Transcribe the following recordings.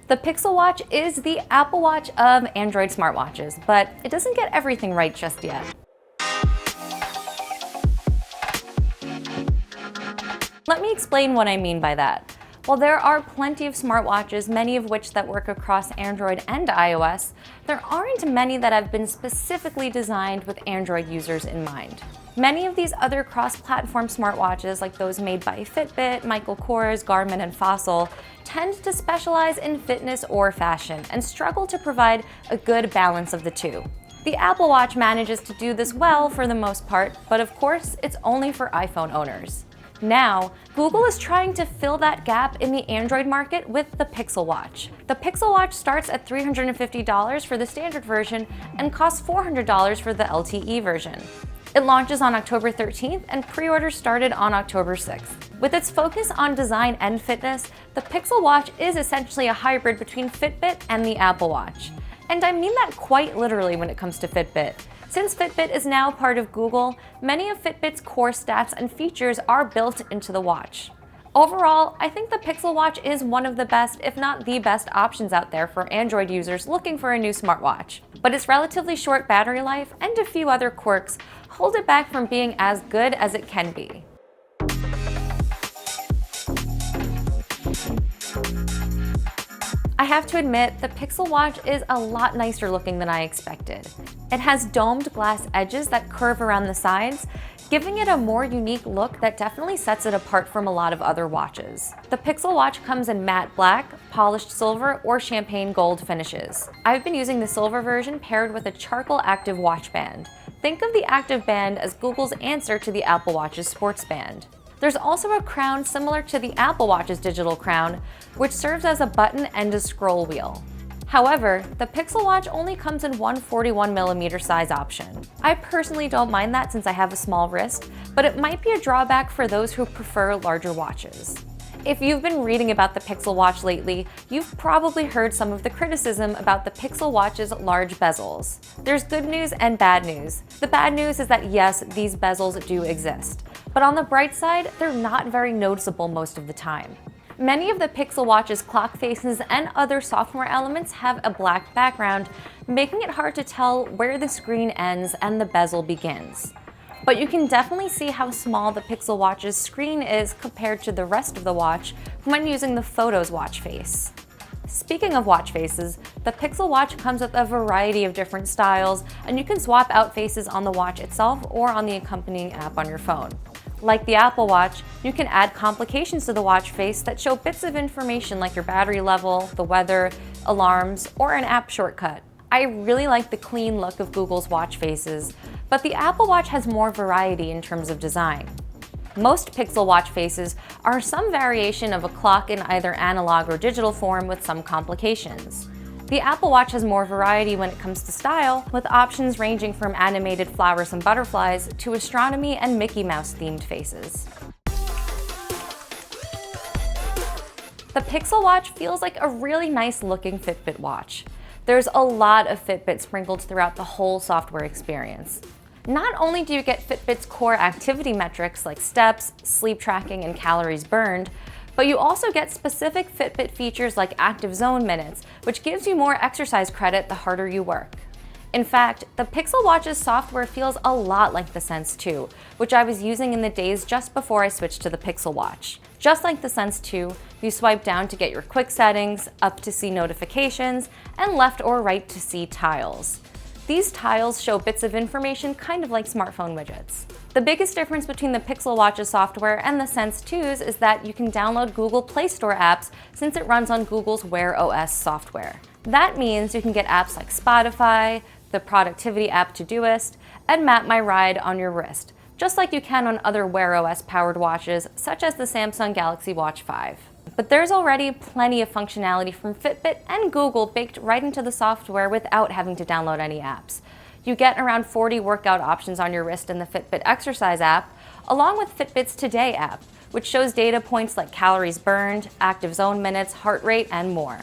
The Pixel Watch is the Apple Watch of Android smartwatches, but it doesn't get everything right just yet. Let me explain what I mean by that. While there are plenty of smartwatches, many of which that work across Android and iOS, there aren't many that have been specifically designed with Android users in mind. Many of these other cross-platform smartwatches, like those made by Fitbit, Michael Kors, Garmin, and Fossil, tend to specialize in fitness or fashion and struggle to provide a good balance of the two. The Apple Watch manages to do this well for the most part, but of course, it's only for iPhone owners. Now, Google is trying to fill that gap in the Android market with the Pixel Watch. The Pixel Watch starts at $350 for the standard version and costs $400 for the LTE version. It launches on October 13th and pre-orders started on October 6th. With its focus on design and fitness, the Pixel Watch is essentially a hybrid between Fitbit and the Apple Watch. And I mean that quite literally when it comes to Fitbit. Since Fitbit is now part of Google, many of Fitbit's core stats and features are built into the watch. Overall, I think the Pixel Watch is one of the best, if not the best, options out there for Android users looking for a new smartwatch. But its relatively short battery life and a few other quirks hold it back from being as good as it can be. I have to admit, the Pixel Watch is a lot nicer looking than I expected. It has domed glass edges that curve around the sides, giving it a more unique look that definitely sets it apart from a lot of other watches. The Pixel Watch comes in matte black, polished silver, or champagne gold finishes. I've been using the silver version paired with a charcoal active watch band. Think of the active band as Google's answer to the Apple Watch's sports band. There's also a crown similar to the Apple Watch's digital crown, which serves as a button and a scroll wheel. However, the Pixel Watch only comes in one 41mm size option. I personally don't mind that since I have a small wrist, but it might be a drawback for those who prefer larger watches. If you've been reading about the Pixel Watch lately, you've probably heard some of the criticism about the Pixel Watch's large bezels. There's good news and bad news. The bad news is that yes, these bezels do exist, but on the bright side, they're not very noticeable most of the time. Many of the Pixel Watch's clock faces and other software elements have a black background, making it hard to tell where the screen ends and the bezel begins. But you can definitely see how small the Pixel Watch's screen is compared to the rest of the watch when using the Photos watch face. Speaking of watch faces, the Pixel Watch comes with a variety of different styles, and you can swap out faces on the watch itself or on the accompanying app on your phone. Like the Apple Watch, you can add complications to the watch face that show bits of information like your battery level, the weather, alarms, or an app shortcut. I really like the clean look of Google's watch faces, but the Apple Watch has more variety in terms of design. Most Pixel Watch faces are some variation of a clock in either analog or digital form with some complications. The Apple Watch has more variety when it comes to style, with options ranging from animated flowers and butterflies to astronomy and Mickey Mouse themed faces. The Pixel Watch feels like a really nice looking Fitbit watch. There's a lot of Fitbit sprinkled throughout the whole software experience. Not only do you get Fitbit's core activity metrics like steps, sleep tracking, and calories burned, but you also get specific Fitbit features like active zone minutes, which gives you more exercise credit the harder you work. In fact, the Pixel Watch's software feels a lot like the Sense 2, which I was using in the days just before I switched to the Pixel Watch. Just like the Sense 2, you swipe down to get your quick settings, up to see notifications, and left or right to see tiles. These tiles show bits of information kind of like smartphone widgets. The biggest difference between the Pixel Watch's software and the Sense 2's is that you can download Google Play Store apps since it runs on Google's Wear OS software. That means you can get apps like Spotify, the productivity app Todoist, and Map My Ride on your wrist, just like you can on other Wear OS powered watches such as the Samsung Galaxy Watch 5. But there's already plenty of functionality from Fitbit and Google baked right into the software without having to download any apps. You get around 40 workout options on your wrist in the Fitbit Exercise app, along with Fitbit's Today app, which shows data points like calories burned, active zone minutes, heart rate, and more.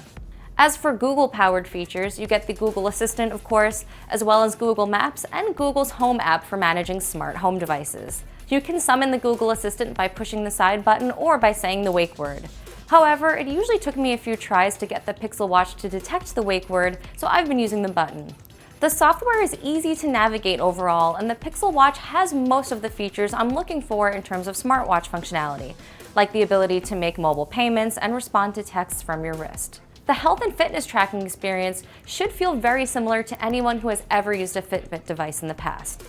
As for Google-powered features, you get the Google Assistant, of course, as well as Google Maps and Google's Home app for managing smart home devices. You can summon the Google Assistant by pushing the side button or by saying the wake word. However, it usually took me a few tries to get the Pixel Watch to detect the wake word, so I've been using the button. The software is easy to navigate overall, and the Pixel Watch has most of the features I'm looking for in terms of smartwatch functionality, like the ability to make mobile payments and respond to texts from your wrist. The health and fitness tracking experience should feel very similar to anyone who has ever used a Fitbit device in the past.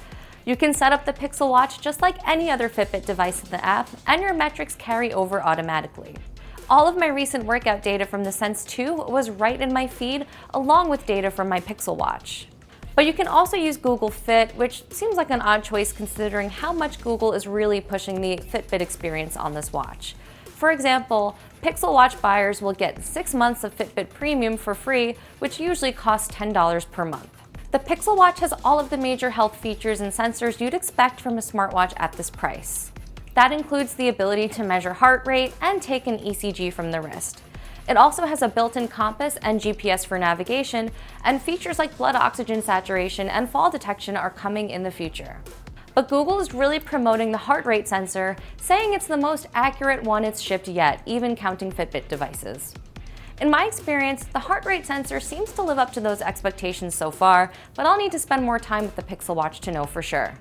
You can set up the Pixel Watch just like any other Fitbit device in the app, and your metrics carry over automatically. All of my recent workout data from the Sense 2 was right in my feed, along with data from my Pixel Watch. But you can also use Google Fit, which seems like an odd choice considering how much Google is really pushing the Fitbit experience on this watch. For example, Pixel Watch buyers will get 6 months of Fitbit Premium for free, which usually costs $10 per month. The Pixel Watch has all of the major health features and sensors you'd expect from a smartwatch at this price. That includes the ability to measure heart rate and take an ECG from the wrist. It also has a built-in compass and GPS for navigation, and features like blood oxygen saturation and fall detection are coming in the future. But Google is really promoting the heart rate sensor, saying it's the most accurate one it's shipped yet, even counting Fitbit devices. In my experience, the heart rate sensor seems to live up to those expectations so far, but I'll need to spend more time with the Pixel Watch to know for sure.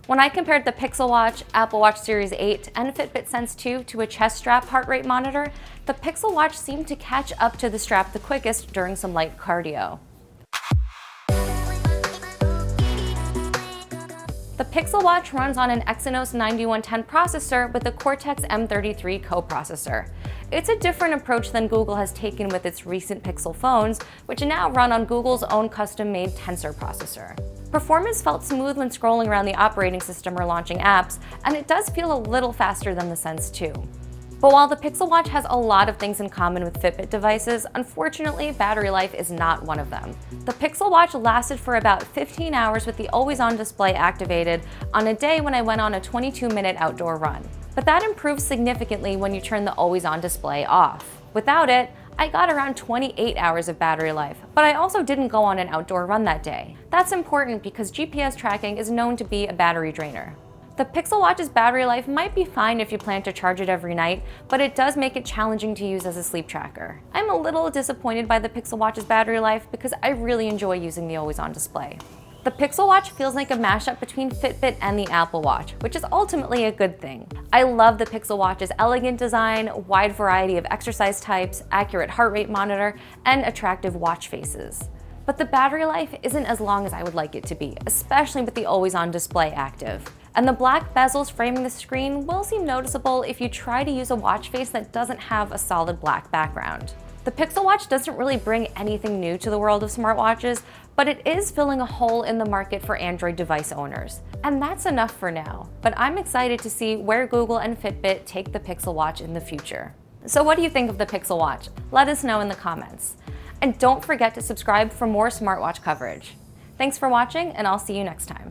When I compared the Pixel Watch, Apple Watch Series 8, and Fitbit Sense 2 to a chest strap heart rate monitor, the Pixel Watch seemed to catch up to the strap the quickest during some light cardio. The Pixel Watch runs on an Exynos 9110 processor with a Cortex M33 coprocessor. It's a different approach than Google has taken with its recent Pixel phones, which now run on Google's own custom-made Tensor processor. Performance felt smooth when scrolling around the operating system or launching apps, and it does feel a little faster than the Sense 2. But while the Pixel Watch has a lot of things in common with Fitbit devices, unfortunately, battery life is not one of them. The Pixel Watch lasted for about 15 hours with the always-on display activated on a day when I went on a 22-minute outdoor run. But that improves significantly when you turn the always-on display off. Without it, I got around 28 hours of battery life, but I also didn't go on an outdoor run that day. That's important because GPS tracking is known to be a battery drainer. The Pixel Watch's battery life might be fine if you plan to charge it every night, but it does make it challenging to use as a sleep tracker. I'm a little disappointed by the Pixel Watch's battery life because I really enjoy using the always-on display. The Pixel Watch feels like a mashup between Fitbit and the Apple Watch, which is ultimately a good thing. I love the Pixel Watch's elegant design, wide variety of exercise types, accurate heart rate monitor, and attractive watch faces. But the battery life isn't as long as I would like it to be, especially with the always-on display active. And the black bezels framing the screen will seem noticeable if you try to use a watch face that doesn't have a solid black background. The Pixel Watch doesn't really bring anything new to the world of smartwatches, but it is filling a hole in the market for Android device owners. And that's enough for now, but I'm excited to see where Google and Fitbit take the Pixel Watch in the future. So what do you think of the Pixel Watch? Let us know in the comments. And don't forget to subscribe for more smartwatch coverage. Thanks for watching, and I'll see you next time.